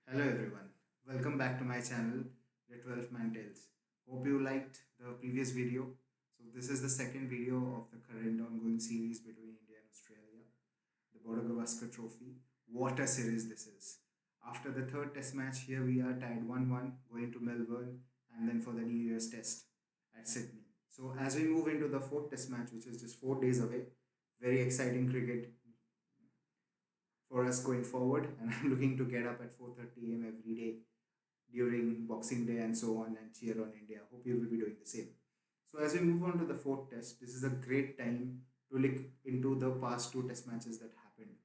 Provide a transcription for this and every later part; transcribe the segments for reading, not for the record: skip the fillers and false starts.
Hello everyone, welcome back to my channel, The 12 Man Tales. Hope you liked the previous video. So this is the second video of the current ongoing series between India and Australia, the Border Gavaskar Trophy. What a series this is. After the third test match, here we are tied 1-1, going to Melbourne and then for the New Year's test at Sydney. So as we move into the fourth test match, which is just 4 days away, very exciting cricket for us going forward, and I'm looking to get up at 4:30 a.m. every day during Boxing Day and so on and cheer on India. Hope you will be doing the same. So as we move on to the fourth test, this is a great time to look into the past two test matches that happened.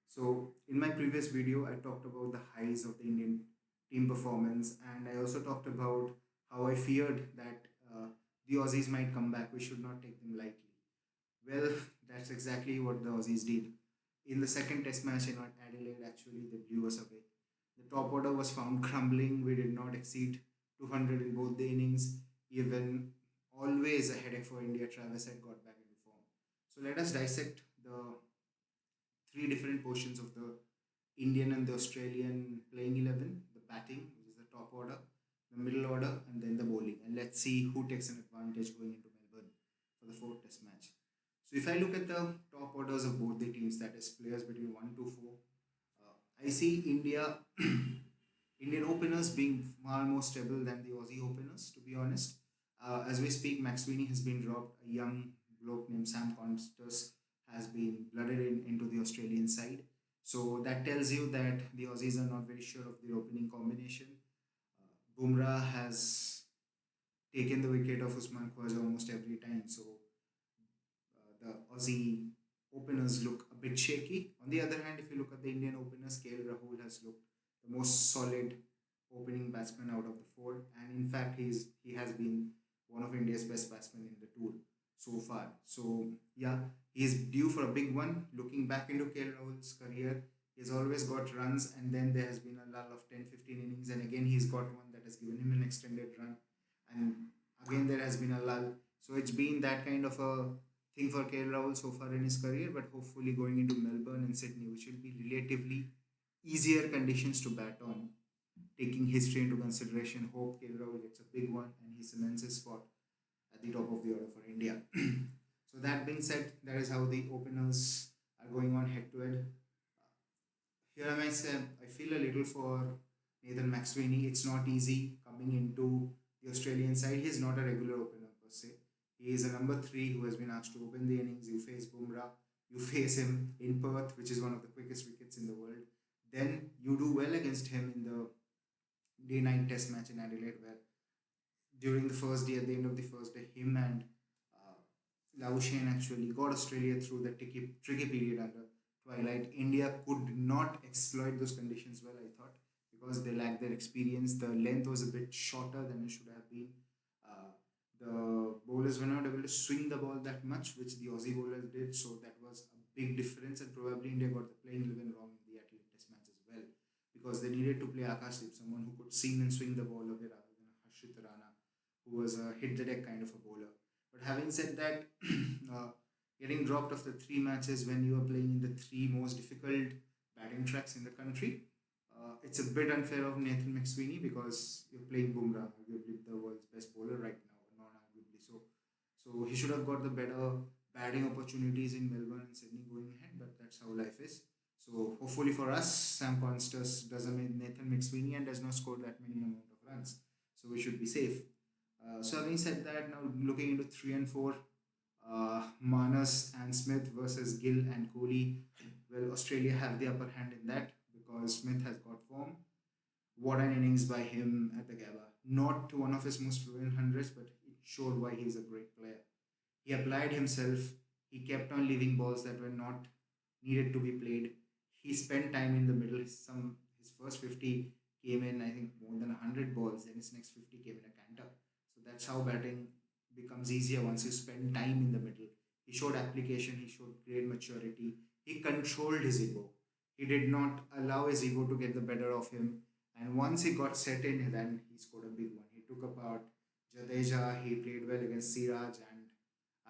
So in my previous video, I talked about the highs of the Indian team performance, and I also talked about how I feared that the Aussies might come back. We should not take them lightly. Well, that's exactly what the Aussies did. In the second test match in Adelaide, actually, they blew us away. The top order was found crumbling. We did not exceed 200 in both the innings. Even always a headache for India, Travis had got back into form. So let us dissect the three different portions of the Indian and the Australian playing 11, the batting, which is the top order, the middle order, and then the bowling. And let's see who takes an advantage going into Melbourne for the fourth test match. So if I look at the top orders of both the teams, that is players between 1 to 4, I see Indian openers being far more stable than the Aussie openers, to be honest. As we speak, Max Sweeney has been dropped. A young bloke named Sam Constas has been blooded into the Australian side. So that tells you that the Aussies are not very sure of their opening combination. Bumrah has taken the wicket of Usman Khwaja almost every time. So the Aussie openers look a bit shaky. On the other hand, if you look at the Indian openers, KL Rahul has looked the most solid opening batsman out of the four, and in fact, he has been one of India's best batsmen in the tour so far. So yeah, he is due for a big one. Looking back into KL Rahul's career, he's always got runs, and then there has been a lull of 10-15 innings, and again he's got one that has given him an extended run, and again there has been a lull. So it's been that kind of a thing for KL Rahul so far in his career, but hopefully going into Melbourne and Sydney, which will be relatively easier conditions to bat on, taking history into consideration, hope KL Rahul gets a big one and he cements his spot at the top of the order for India. So that being said, that is how the openers are going on head to head. Here I myself, I feel a little for Nathan McSweeney. It's not easy coming into the Australian side. He's not a regular opener per se. He is a number three who has been asked to open the innings. You face Bumrah, you face him in Perth, which is one of the quickest wickets in the world. Then you do well against him in the day-night test match in Adelaide, where during the first day, at the end of the first day, him and Laushan actually got Australia through the tricky period under Twilight. India could not exploit those conditions well, I thought, because they lacked their experience. The length was a bit shorter than it should have been. Uh, the bowlers were not able to swing the ball that much, which the Aussie bowlers did. So that was a big difference, and probably India got the playing 11 wrong in the Adelaide Test match as well, because they needed to play Akashdeep, someone who could seam and swing the ball away rather than Harshit Rana, who was a hit the deck kind of a bowler. But having said that, uh, getting dropped after three matches when you are playing in the three most difficult batting tracks in the country, it's a bit unfair of Nathan McSweeney because you're playing Bumrah, arguably the world's best bowler right now, non-arguably so. So he should have got the better batting opportunities in Melbourne and Sydney going ahead, but that's how life is. So hopefully for us, Sam Constas doesn't mean Nathan McSweeney and does not score that many amount of runs. So we should be safe. So having said that, now looking into three and four, Manas and Smith versus Gill and Kohli. Well, Australia have the upper hand in that because Smith has got form. What an innings by him at the Gabba. Not one of his most fluent hundreds, but it showed why he's a great player. He applied himself. He kept on leaving balls that were not needed to be played. He spent time in the middle. His first 50 came in, I think, more than 100 balls. Then his next 50 came in a canter. So that's how batting becomes easier once you spend time in the middle. He showed application. He showed great maturity. He controlled his ego. He did not allow his ego to get the better of him. And once he got set in, then he scored a big one. He took apart Jadeja. He played well against Siraj and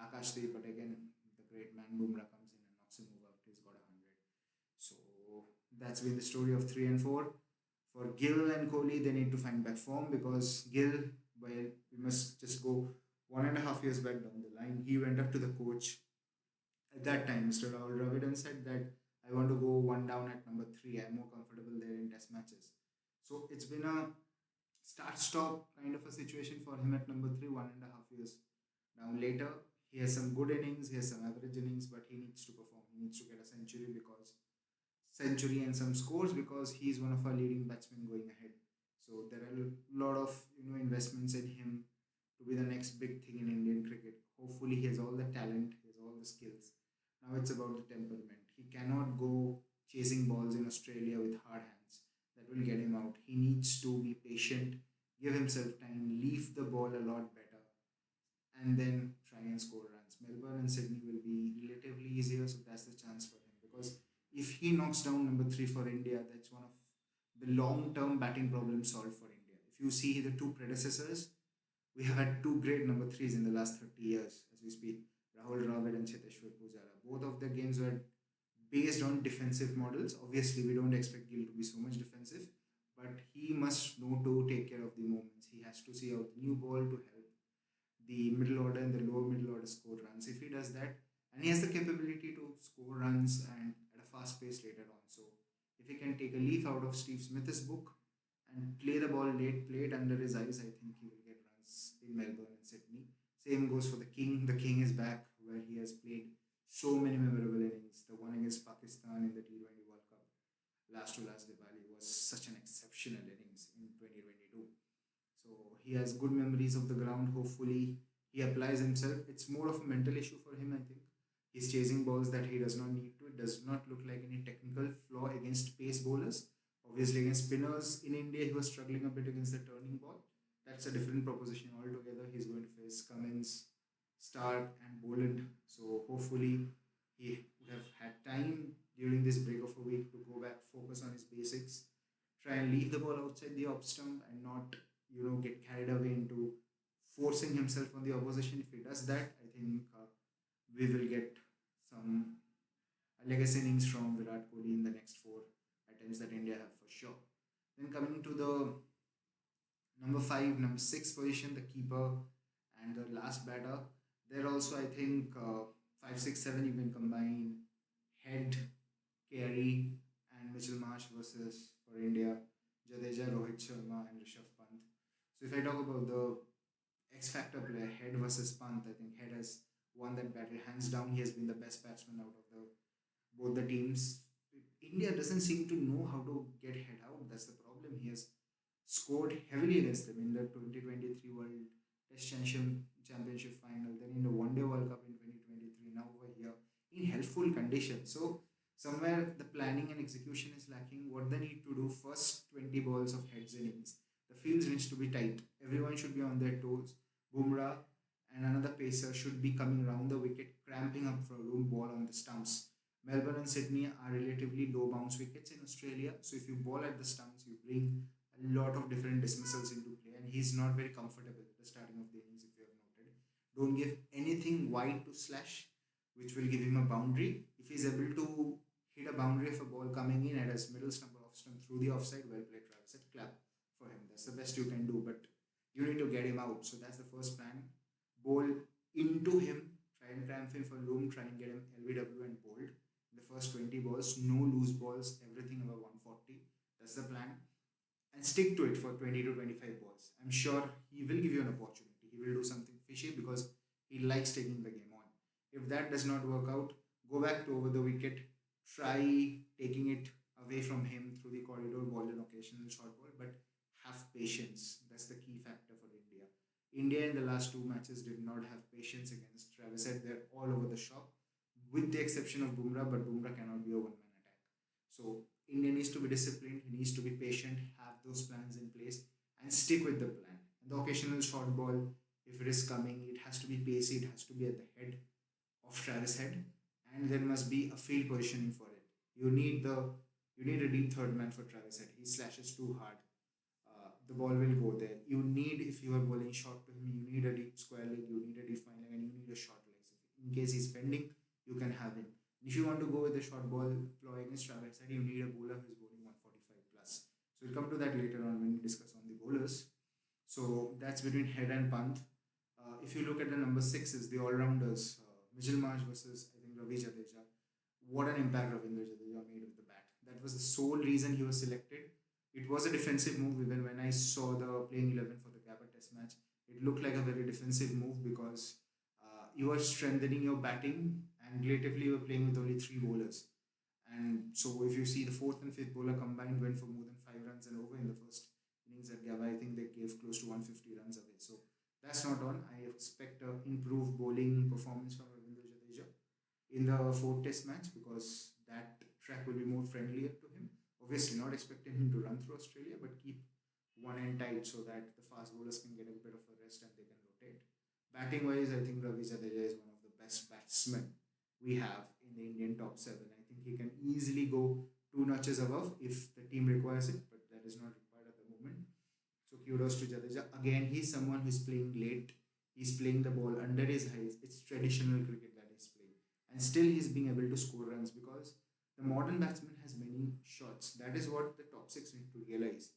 Akashdeep, but again, the great man Bumrah comes in and knocks him over. He's got 100. So that's been the story of three and four. For Gill and Kohli, they need to find back form because Gill, well, we must just go 1.5 years back down the line. He went up to the coach at that time, Mr. Rahul Dravid, and said that I want to go one down at number three. I'm more comfortable there in test matches. So it's been a start stop kind of a situation for him at number three, 1.5 years down later. He has some good innings, he has some average innings, but he needs to perform. He needs to get a century and some scores because he's one of our leading batsmen going ahead. So there are a lot of investments in him to be the next big thing in Indian cricket. Hopefully he has all the talent, he has all the skills. Now it's about the temperament. He cannot go chasing balls in Australia with hard hands. That will get him out. He needs to be patient, give himself time, leave the ball a lot better, and then try and score runs. Melbourne and Sydney will be relatively easier, so that's the chance for him. Because if he knocks down number three for India, that's one of the long term batting problems solved for India. If you see the two predecessors, we have had two great number threes in the last 30 years as we speak. Rahul Dravid and Cheteshwar Pujara. Both of the games were based on defensive models. Obviously, we don't expect Gill to be so much defensive, but he must know to take care of the moments. He has to see out the new ball to help the middle order and the lower middle order score runs. If he does that, and he has the capability to score runs and at a fast pace later on. So if he can take a leaf out of Steve Smith's book and play the ball late, play it under his eyes, I think he will get runs in Melbourne and Sydney. Same goes for the King. The King is back where he has played so many memorable innings. The one against Pakistan in the T20 World Cup, last to last Diwali, was such an exceptional innings in 2022. So he has good memories of the ground. Hopefully, he applies himself. It's more of a mental issue for him, I think. He's chasing balls that he does not need to. It does not look like any technical flaw against pace bowlers. Obviously, against spinners in India, he was struggling a bit against the turning ball. That's a different proposition altogether. He's going to face Cummins, Stark, and Boland. So hopefully, he would have had time during this break of a week to go back, focus on his basics, try and leave the ball outside the off stump, and not get carried away into forcing himself on the opposition. If he does that, I think we will get some legacy innings from Virat Kohli in the next four attempts that India have for sure. Then coming to the number five, number six position, the keeper and the last batter. There also, I think, five, six, seven, you can combine Head, Carey, and Mitchell Marsh versus for India, Jadeja, Rohit Sharma, and Rishabh Pant. So if I talk about the X Factor player, Head versus Pant, I think Head has won that battle hands down. He has been the best batsman out of the both the teams. India doesn't seem to know how to get Head out. That's the problem. He has scored heavily against them in the 2023 World Test Championship final, then in the One Day World Cup in 2023, now over here in helpful conditions. So somewhere the planning and execution is lacking. What they need to do first 20 balls of Heads innings. The fields needs to be tight. Everyone should be on their toes. Bumrah and another pacer should be coming around the wicket, cramping up for a loop ball on the stumps. Melbourne and Sydney are relatively low bounce wickets in Australia. So if you ball at the stumps, you bring a lot of different dismissals into play, and he's not very comfortable at the starting of the innings. If you have noted, don't give anything wide to Slash, which will give him a boundary. If he's able to hit a boundary of a ball coming in at his middle stump or off stump through the offside, well played, Travis. Said clap for him. That's the best you can do, but you need to get him out. So that's the first plan. Bowl into him, try and cramp him for loom, try and get him LBW and bold. The first 20 balls, no loose balls, everything above 140. That's the plan, and stick to it for 20 to 25 balls. I'm sure he will give you an opportunity. He will do something fishy because he likes taking the game on. If that does not work out, go back to over the wicket, try taking it away from him through the corridor ball and occasional short ball, but have patience. That's the key factor for India. India in the last two matches did not have patience against Travis Head. They're all over the shop, with the exception of Bumrah, but Bumrah cannot be a one man attack. So India needs to be disciplined, he needs to be patient, have those plans in place, and stick with the plan. And the occasional short ball, if it is coming, it has to be pacey, it has to be at the head of Travis Head, and there must be a field positioning for it. You need a deep third man for Travis Head. He slashes too hard. The ball will go there. You need, if you are bowling short to him, you need a deep square leg, you need a deep fine leg, and you need a short leg. So in case he's fending, you can have him. If you want to go with a short ball ploy against Travis Head, you need a bowler who is bowling 145 plus. So We'll come to that later on when we discuss on the bowlers. So that's between Head and Pant. If you look at the number sixes, the all-rounders, Mitchell Marsh versus I think Ravi Jadeja. What an impact Ravindra Jadeja made with the bat. That was the sole reason he was selected. It was a defensive move even when I saw the playing 11 for the Gabba Test match. It looked like a very defensive move because you are strengthening your batting and relatively you were playing with only three bowlers. And so if you see the fourth and fifth bowler combined went for more than 5 runs and over in the first innings at Gabba, I think they gave close to 150 runs away. So that's not on. I expect an improved bowling performance from Ravindra Jadeja in the fourth test match because that track will be more friendlier to him. Obviously, not expecting him to run through Australia, but keep one end tight so that the fast bowlers can get a bit of a rest and they can rotate. Batting wise, I think Ravi Jadeja is one of the best batsmen we have in the Indian top seven. I think he can easily go two notches above if the team requires it, but that is not required at the moment. So kudos to Jadeja. Again, he's someone who's playing late. He's playing the ball under his height. It's traditional cricket that he's playing. And still he's being able to score runs because the modern batsman has many shots. That is what the top six need to realize.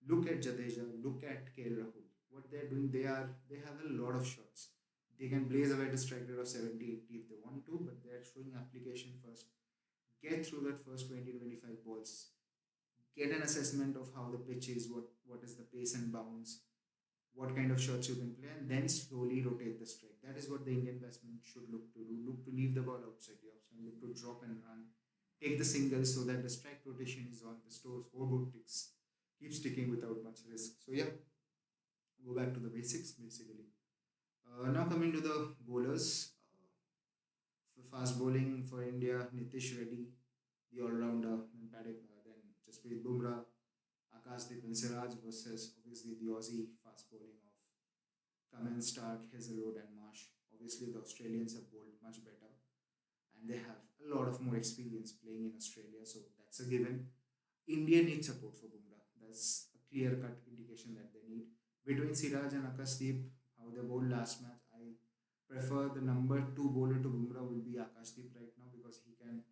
Look at Jadeja, look at KL Rahul. What they're doing, they have a lot of shots. They can blaze away to strike rate of 70, 80 if they want to, but they're showing application first. Get through that first 20, 25 balls, get an assessment of how the pitch is, what is the pace and bounce, what kind of shots you can play, and then slowly rotate the strike. That is what the Indian batsman should look to do. Look to leave the ball outside the off spin, look to drop and run, take the singles so that the strike rotation is on, the scoreboard ticks, keeps ticking without much risk. So yeah, go back to the basics basically. Now coming to the bowlers, for fast bowling for India, Nitish Reddy, the all-rounder, then Paddock, then Jasprit Bumrah, Akashdeep and Siraj versus obviously the Aussie fast bowling of Cummins, Stark, Hazelwood, and Marsh. Obviously, the Australians have bowled much better and they have a lot of more experience playing in Australia, so that's a given. India needs support for Bumrah. That's a clear cut indication that they need. Between Siraj and Akashdeep, how they bowled last match, I prefer the number two bowler to Bumrah will be Akashdeep right now because he can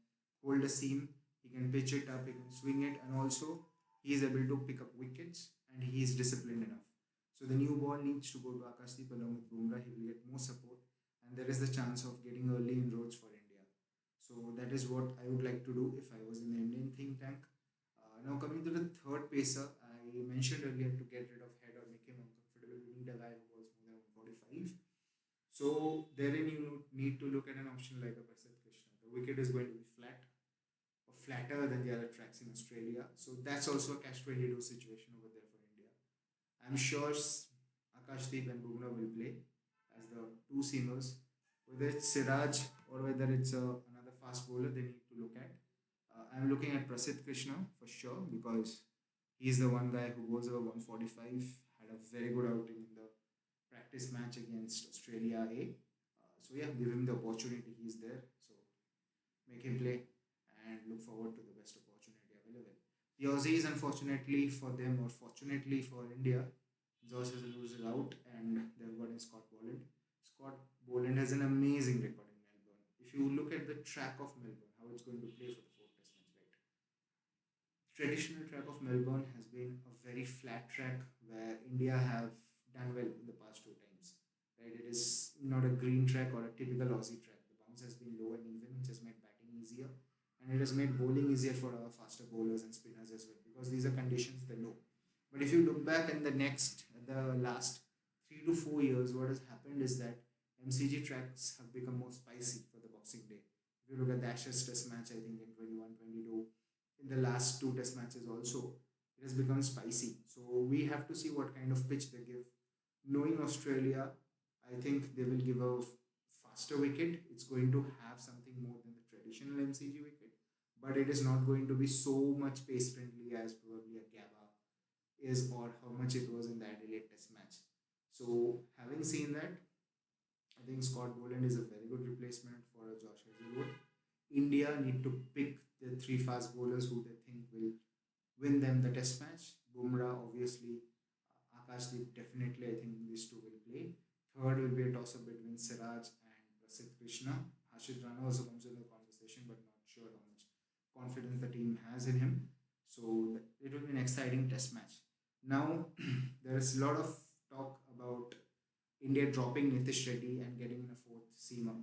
hold a seam, he can pitch it up, he can swing it, and also he is able to pick up wickets and he is disciplined enough. So the new ball needs to go to Akashdeep along with Bumrah. He will get more support, and there is the chance of getting early inroads for India. So that is what I would like to do if I was in the Indian think tank. Now coming to the third pacer, I mentioned earlier to get rid of Head or make him uncomfortable. We need a guy who was more than 145. So therein you need to look at an option like a Prasidh Krishna. The wicket is going to be flat or flatter than the other tracks in Australia. So that's also a catch 22 situation over there for India. I'm sure Akashdeep and Bumrah will play as the two seamers. Whether it's Siraj or whether it's another fast bowler, they need to look at. I'm looking at Prasidh Krishna for sure because he's the one guy who goes over 145, had a very good outing in the practice match against Australia A. So yeah, give him the opportunity. He's there. So make him play and look forward to the best opportunity available. The Aussies, unfortunately for them or fortunately for India, Josh Hazlewood is out and they've got in Scott Boland. Scott Boland has an amazing record in Melbourne. If you look at the track of Melbourne, how it's going to play for the fourth test match, right? Traditional track of Melbourne has been a very flat track where India have done well in the past two times. Right? It is not a green track or a typical Aussie track. The bounce has been low and even, which has made batting easier. And it has made bowling easier for our faster bowlers and spinners as well because these are conditions they know. But if you look back in the last 3 to 4 years, what has happened is that MCG tracks have become more spicy for the Boxing Day. If you look at the Ashes Test match, I think in 21, 22, in the last two Test matches also, it has become spicy. So we have to see what kind of pitch they give. Knowing Australia, I think they will give a faster wicket. It's going to have something more than the traditional MCG wicket, but it is not going to be so much pace friendly as probably a Gabba is or how much it was in the Adelaide Test match. So having seen that, I think Scott Boland is a very good replacement for Josh Hazlewood. India need to pick the three fast bowlers who they think will win them the test match. Bumrah, obviously, Akashdeep, definitely, I think these two will play. Third will be a toss up between Siraj and Prasidh Krishna. Hashid Rana also comes in the conversation, but not sure how much confidence the team has in him. So it will be an exciting test match. Now, there is a lot of talk about India dropping Nitish Reddy and getting in a fourth seamer.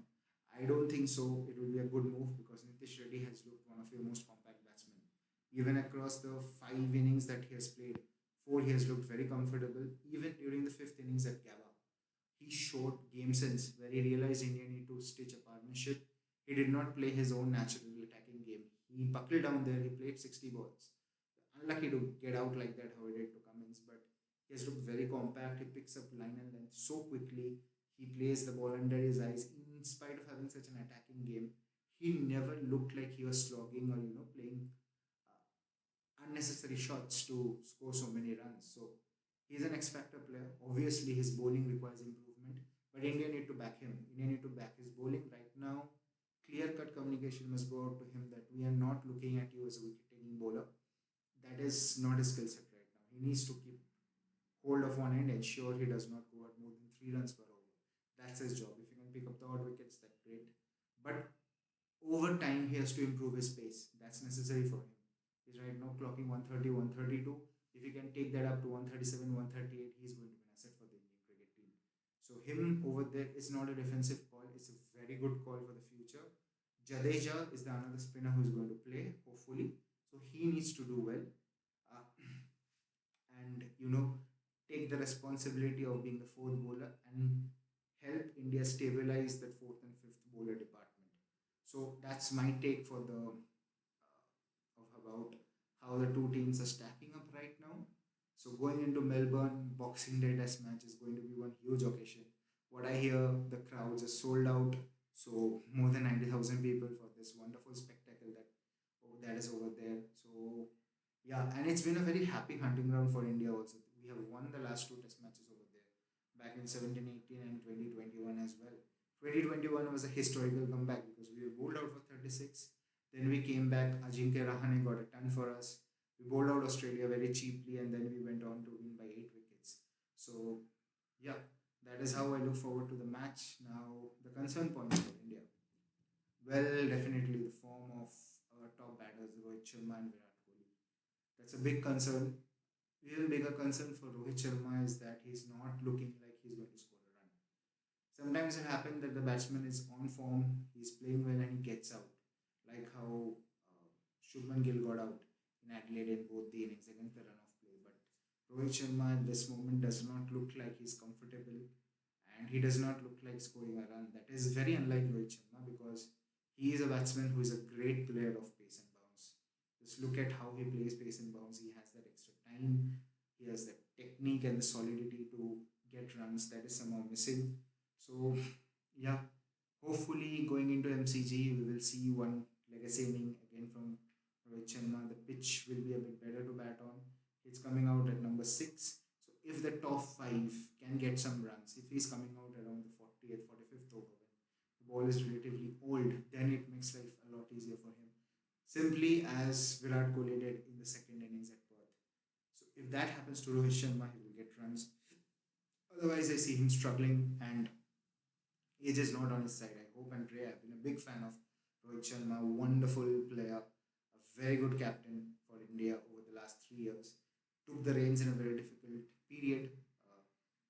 I don't think so. It will be a good move because Nitish Reddy has looked one of your most compact batsmen. Even across the 5 innings that he has played, four he has looked very comfortable. Even during the fifth innings at Gava, he showed game sense where he realized India need to stitch a partnership. He did not play his own natural attacking game. He buckled down there. He played 60 balls. Unlucky to get out like that, how he did to Cummins, but he has looked very compact. He picks up line and length so quickly. He plays the ball under his eyes. In spite of having such an attacking game, he never looked like he was slogging or playing unnecessary shots to score so many runs. So he's an X factor player. Obviously, his bowling requires improvement, but India need to back him. India need to back his bowling right now. Clear cut communication must go out to him that we are not looking at you as a wicket taking bowler. That is not his skill set right now. He needs to keep hold of one end, ensure he does not go at more than 3 runs per over. That's his job. If he can pick up the odd wickets, that's great. But over time, he has to improve his pace. That's necessary for him. He's right now clocking 130, 132. If he can take that up to 137, 138, he's going to be an asset for the Indian cricket team. So him over there is not a defensive call. It's a very good call for the future. Jadeja is the another spinner who's going to play, hopefully. So he needs to do well. Uh, and take the responsibility of being the fourth bowler and help India stabilize that fourth and fifth bowler department. So that's my take for the of about how the two teams are stacking up right now. So going into Melbourne, Boxing Day Test match is going to be one huge occasion. What I hear, the crowds are sold out. So more than 90,000 people for this wonderful spectacle that is over there. So yeah, and it's been a very happy hunting ground for India also. We have won the last two test matches over there back in 17, 18 and 2021 as well. 2021 was a historical comeback because we were bowled out for 36. Then we came back. Ajinkya Rahane got a ton for us. We bowled out Australia very cheaply and then we went on to win by 8 wickets. So, yeah, that is how I look forward to the match. Now, the concern points for India. Well, definitely the form of our top batters, Rohit Sharma and Virat Kohli. That's a big concern. Even bigger concern for Rohit Sharma is that he's not looking like he's going to score a run. Sometimes it happens that the batsman is on form, he's playing well, and he gets out, like how Shubman Gill got out in Adelaide in both the innings against the run of play. But Rohit Sharma at this moment does not look like he's comfortable and he does not look like scoring a run. That is very unlike Rohit Sharma because he is a batsman who is a great player of pace and bounce. Just look at how he plays pace and bounce. He has that extra time, he has the technique and the solidity to get runs that is somehow missing. So, yeah, hopefully going into MCG, we will see one legacy inning again from Rohit Sharma. The pitch will be a bit better to bat on. He's coming out at number 6. So if the top 5 can get some runs, if he's coming out around the 40th, 45th over when the ball is relatively old, then it makes life a lot easier for him. Simply as Virat Kohli did in the second innings at Perth. So if that happens to Rohit Sharma, he will get runs. Otherwise, I see him struggling and age is not on his side. I hope and pray. I've been a big fan of Rohit Sharma, wonderful player, a very good captain for India over the last 3 years. Took the reins in a very difficult period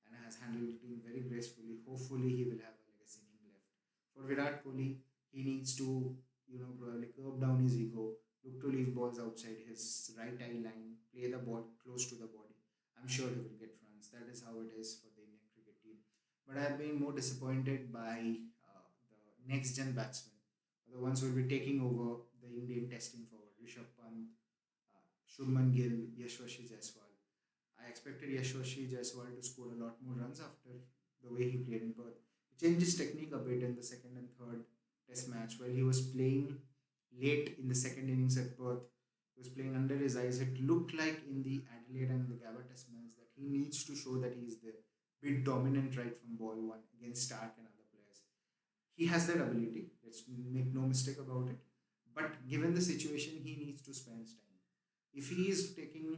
and has handled the team very gracefully. Hopefully, he will have a legacy inning left. For Virat Kohli, he needs to, probably curb down his ego, look to leave balls outside his right eye line, play the ball close to the body. I'm sure he will get runs. That is how it is for the Indian cricket team. But I've been more disappointed by the next gen batsmen, the ones who will be taking over the Indian testing forward. Rishabh Pant, Shubman Gill, Yashasvi Jaiswal. I expected Yashasvi Jaiswal to score a lot more runs after the way he played in Perth. He changed his technique a bit in the second and third test match while he was playing late in the second innings at Perth. He was playing under his eyes. It looked like in the Adelaide and the Gabba test match that he needs to show that he is the bit dominant right from ball one against Stark and other players. He has that ability. Let's make no mistake about it. But given the situation, he needs to spend his time. If he is taking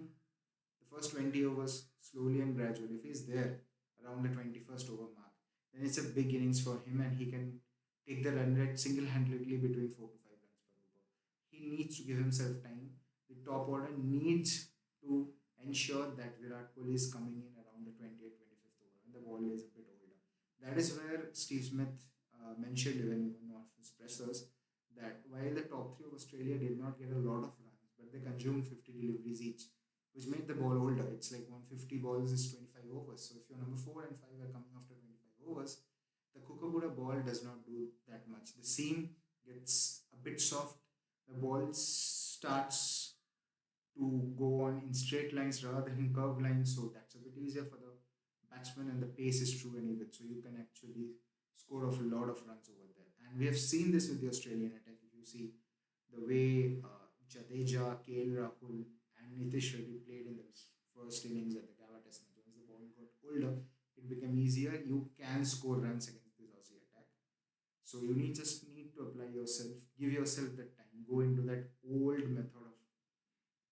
the first 20 overs slowly and gradually, if he's there around the 21st over mark, then it's a big innings for him and he can take the run rate single handedly between 4 to 5 runs per over. He needs to give himself time. the top order needs to ensure that Virat Kohli is coming in around the 20th, 25th over when the ball is a bit older. That is where Steve Smith mentioned even in one of his pressers that while the top three of Australia did not get a lot of runs, but they consumed 50 deliveries each, which made the ball older. It's like 150 balls is 25 overs. So if your number 4 and 5 are coming after 25 overs, the Kookaburra ball does not do that much. The seam gets a bit soft. The ball starts to go on in straight lines rather than in curved lines. So that's a bit easier for the batsman, and the pace is true and even. So you can actually score off a lot of runs over there. And we have seen this with the Australian attack. If you see the way Jadeja, KL Rahul, and Nitish Reddy played in the first innings at the Gava Test match, once the ball got older, it became easier. You can score runs against this Aussie attack. So you need just need to apply yourself, give yourself that time, go into that old method of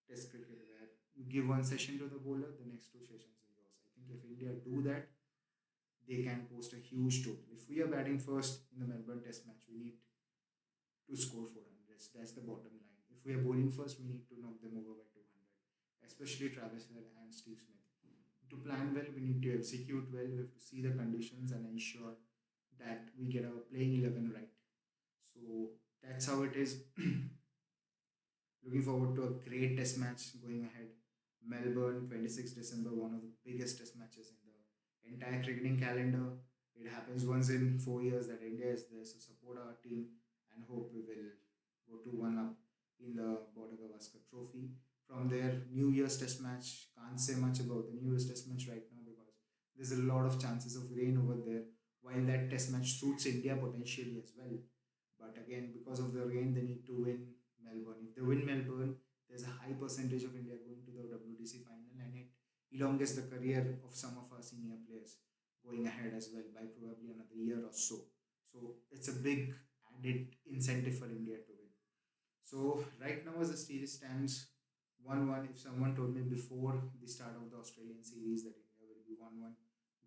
Test cricket where you give one session to the bowler, the next two sessions are yours. I think if India do that, they can post a huge total. If we are batting first in the Melbourne Test match, we need to score 400. That's the bottom line. If we are bowling first, we need to knock them over by 200, especially Travis Head and Steve Smith. To plan well, we need to execute well. We have to see the conditions and ensure that we get our playing 11 right. So that's how it is. Looking forward to a great test match going ahead. Melbourne, 26th December, one of the biggest test matches in the entire cricketing calendar. It happens once in 4 years that India is there, so support our team and hope we will go to one up in the Border Gavaskar Trophy. From there, New Year's test match, can't say much about the New Year's test match right now because there's a lot of chances of rain over there. While that test match suits India potentially as well, but again, because of the rain, they need to win Melbourne. If they win Melbourne, there's a high percentage of India going to the WTC final, and it elongates the career of some of our senior players going ahead as well by probably another year or so. So it's a big added incentive for India to win. So right now, as the series stands, 1-1. If someone told me before the start of the Australian series that India will be 1-1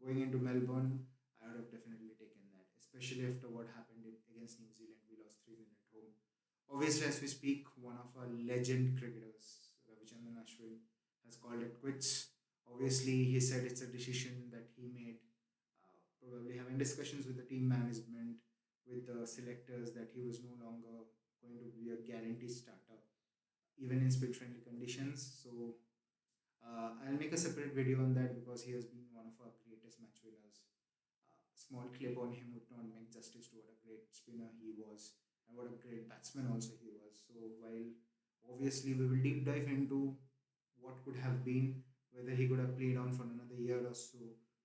going into Melbourne, I would have definitely taken that, especially after what happened against New Zealand. We lost 3-0 at home. Obviously, as we speak, one of our legend cricketers, Ravichandran Ashwin, has called it quits. Obviously, he said it's a decision that he made, probably having discussions with the team management, with the selectors, that he was no longer going to be a guaranteed starter, even in split friendly conditions. So I'll make a separate video on that because he has been one of our greatest match winners. Small clip on him would not make justice to what a great spinner he was and what a great batsman also he was. So while obviously we will deep dive into what could have been, whether he could have played on for another year or so,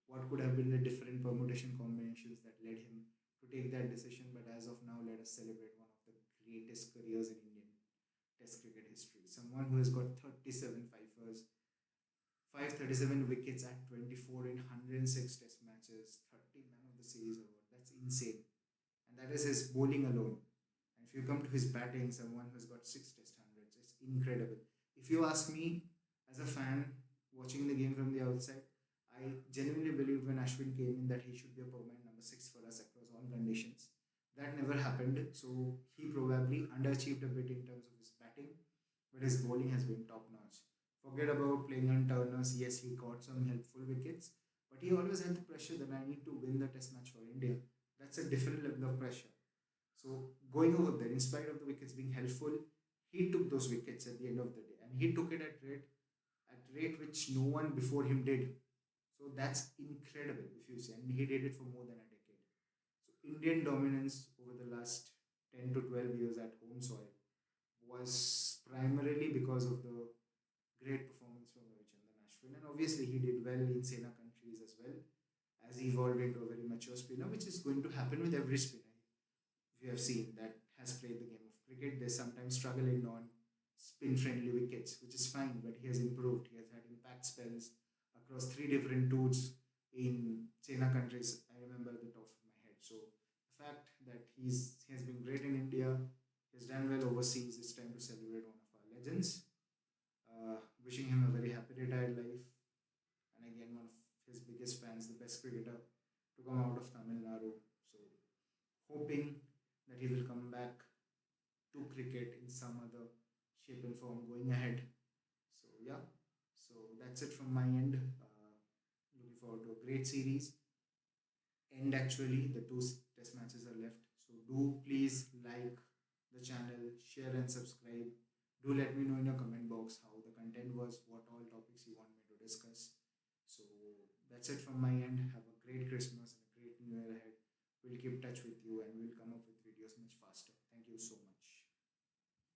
what could have been the different permutation combinations that led him to take that decision. But as of now, let us celebrate one of the greatest careers in Indian Test cricket history. Someone who has got 37 fifers, 537 wickets at 24 in 106 test matches, 30 man of the series award. That's insane. And that is his bowling alone. And if you come to his batting, someone who's got 6 test hundreds, it's incredible. If you ask me, as a fan watching the game from the outside, I genuinely believe when Ashwin came in that he should be a permanent number 6 for us across all conditions. That never happened. So he probably underachieved a bit in terms of his batting, but his bowling has been top notch. Forget about playing on turners. Yes, he got some helpful wickets, but he always had the pressure that I need to win the test match for India. That's a different level of pressure. So going over there, in spite of the wickets being helpful, he took those wickets at the end of the day, and he took it at rate which no one before him did. So that's incredible if you see, and he did it for more than a decade. So Indian dominance over the last 10 to 12 years at home soil was primarily because of the great performance from Ravichandran Ashwin, and obviously he did well in Sena countries as well as he evolved into a very mature spinner, which is going to happen with every spinner. We have seen that has played the game of cricket. They sometimes struggle in non spin friendly wickets, which is fine, but he has improved. He has had impact spells across three different tours in China countries. I remember the top of my head. So the fact that he has been great in India, he has done well overseas. It's time to celebrate one of our legends. Wishing him a very happy retired life, and again one of his biggest fans, the best cricketer to come out of Tamil Nadu. So hoping that he will come back to cricket in some other shape and form going ahead. So yeah, so that's it from my end. Looking forward to a great series. And actually, the two test matches are left. So do please like the channel, share and subscribe. Do let me know in your comment box how the content was, what all topics you want me to discuss. So that's it from my end. Have a great Christmas.